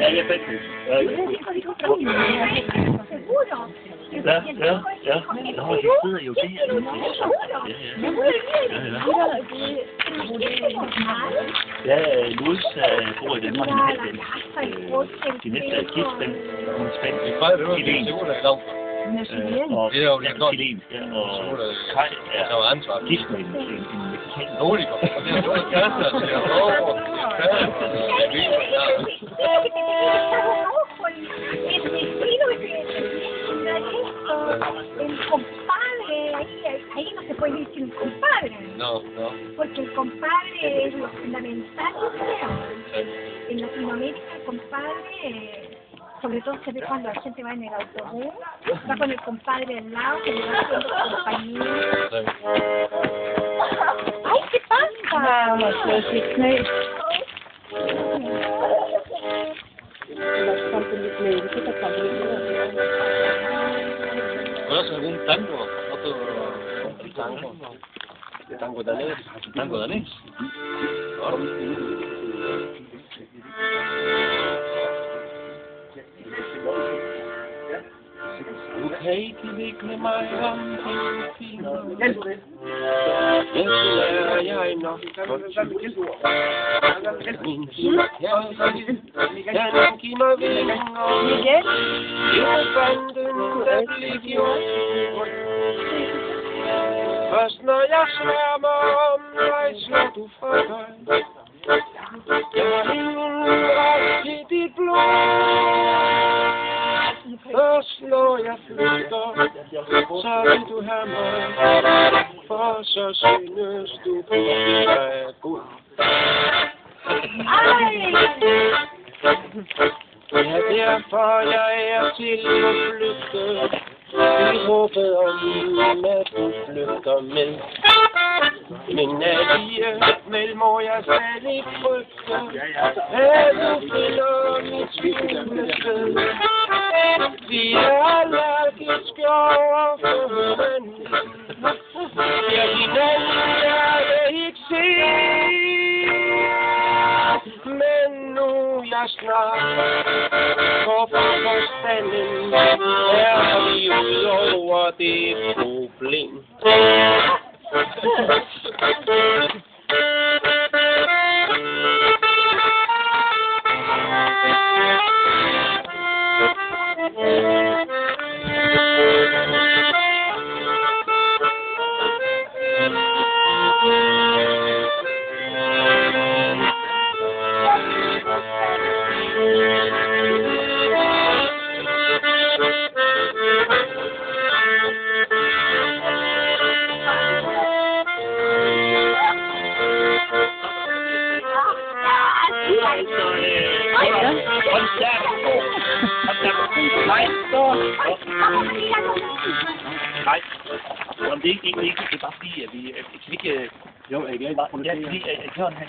Ja, jeg fandt det. Ja. Nå, de sidder jo der. Ja, Louis bor i Danmark en halv del. De næste er gift, men hun er spændt. Helene. Og Helene, og Kai er gift med en mexikansk. Rolig, og det er dårligt kærester, det er over. El compadre, ahí no se puede decir el compadre. No. Porque el compadre es lo fundamental, yo creo. En Latinoamérica el compadre, sobre todo se ve cuando la gente va en el autobús, va con el compadre al lado, que le va haciendo compañía. ¡Ay, qué pasa! ¿Conoces algún tango? ¿Otro tango? ¿De tango danés? ¿Tango danés? Du kan ikke vikle mig om dine fingre. Men så lærer jeg nok godt. Min kærlighed kan give mig vinger. Elefanten, der blev gjort. Først når jeg sværmer om dig, slår du fra dig. Jeg har ingen ret til dit blod. Først når jeg flytter, så vil du have mig, for så synes du på, at jeg er god. Det er derfor, jeg er til at flygte, i håbet om, at du flygter med. Men alligevel må jeg stadig frygte, at du finder mit skjulte sted. Vi er allergiske over for hinanden. Ja, hinanden jeg ikke se. Men nu jeg snart går for forstanden, er vi ud over det problem. Nej, det er ikke, det er bare fordi, at vi ikke... Jo, jeg kan bare... Ja, fordi Jørgen, han